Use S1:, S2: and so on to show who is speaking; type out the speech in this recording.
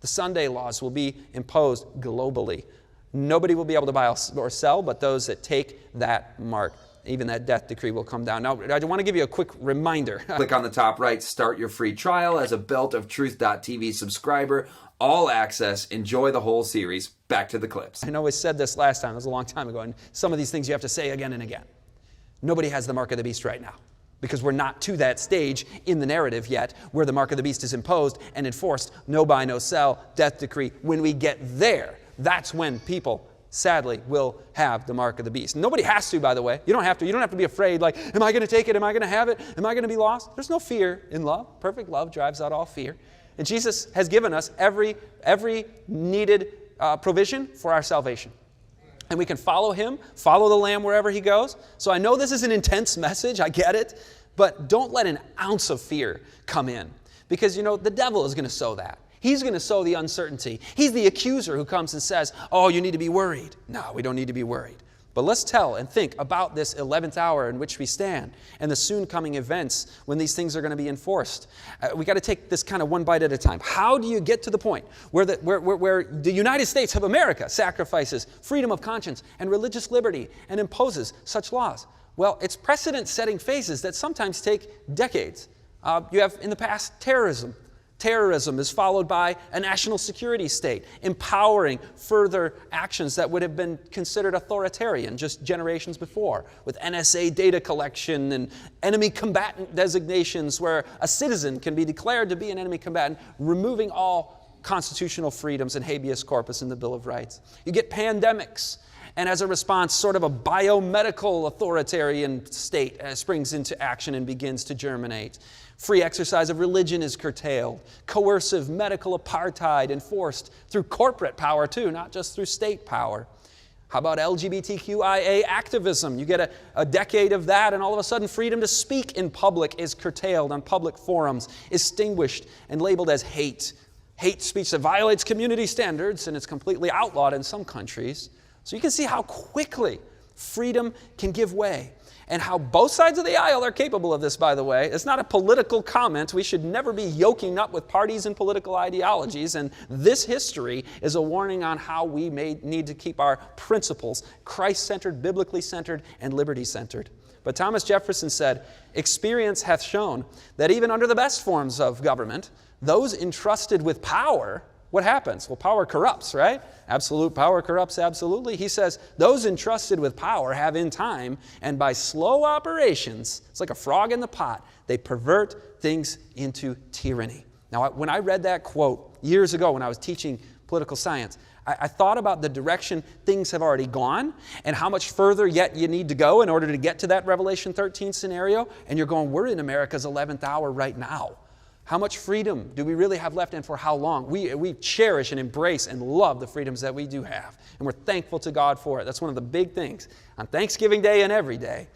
S1: The Sunday laws will be imposed globally. Nobody will be able to buy or sell but those that take that mark. Even that death decree will come down. Now, I want to give you a quick reminder.
S2: Click on the top right, start your free trial as a beltoftruth.tv subscriber. All access. Enjoy the whole series. Back to the clips.
S1: I know I said this last time. It was a long time ago. And some of these things you have to say again and again. Nobody has the mark of the beast right now, because we're not to that stage in the narrative yet where the mark of the beast is imposed and enforced. No buy, no sell, death decree. When we get there, that's when people, sadly, will have the mark of the beast. Nobody has to, by the way. You don't have to. You don't have to be afraid, like, am I going to take it? Am I going to have it? Am I going to be lost? There's no fear in love. Perfect love drives out all fear. And Jesus has given us every needed provision for our salvation. And we can follow Him, follow the Lamb wherever He goes. So I know this is an intense message. I get it. But don't let an ounce of fear come in. Because, the devil is going to sow that. He's going to sow the uncertainty. He's the accuser who comes and says, oh, you need to be worried. No, we don't need to be worried. But let's tell and think about this 11th hour in which we stand and the soon coming events when these things are going to be enforced. We got to take this kind of one bite at a time. How do you get to the point where the United States of America sacrifices freedom of conscience and religious liberty and imposes such laws? Well, it's precedent-setting phases that sometimes take decades. You have in the past terrorism. Terrorism is followed by a national security state, empowering further actions that would have been considered authoritarian just generations before, with NSA data collection and enemy combatant designations where a citizen can be declared to be an enemy combatant, removing all constitutional freedoms and habeas corpus in the Bill of Rights. You get pandemics, and as a response, sort of a biomedical authoritarian state springs into action and begins to germinate. Free exercise of religion is curtailed. Coercive medical apartheid enforced through corporate power too, not just through state power. How about LGBTQIA activism? You get a decade of that, and all of a sudden freedom to speak in public is curtailed on public forums, extinguished and labeled as hate. Hate speech that violates community standards, and it's completely outlawed in some countries. So you can see how quickly freedom can give way. And how both sides of the aisle are capable of this, by the way. It's not a political comment. We should never be yoking up with parties and political ideologies. And this history is a warning on how we may need to keep our principles Christ-centered, biblically centered, and liberty-centered. But Thomas Jefferson said, experience hath shown that even under the best forms of government, those entrusted with power, what happens? Well, power corrupts, right? Absolute power corrupts absolutely. He says, those entrusted with power have in time, and by slow operations, it's like a frog in the pot, they pervert things into tyranny. Now, when I read that quote years ago when I was teaching political science, I thought about the direction things have already gone and how much further yet you need to go in order to get to that Revelation 13 scenario. And you're going, we're in America's 11th hour right now. How much freedom do we really have left, and for how long? We cherish and embrace and love the freedoms that we do have. And we're thankful to God for it. That's one of the big things on Thanksgiving Day and every day.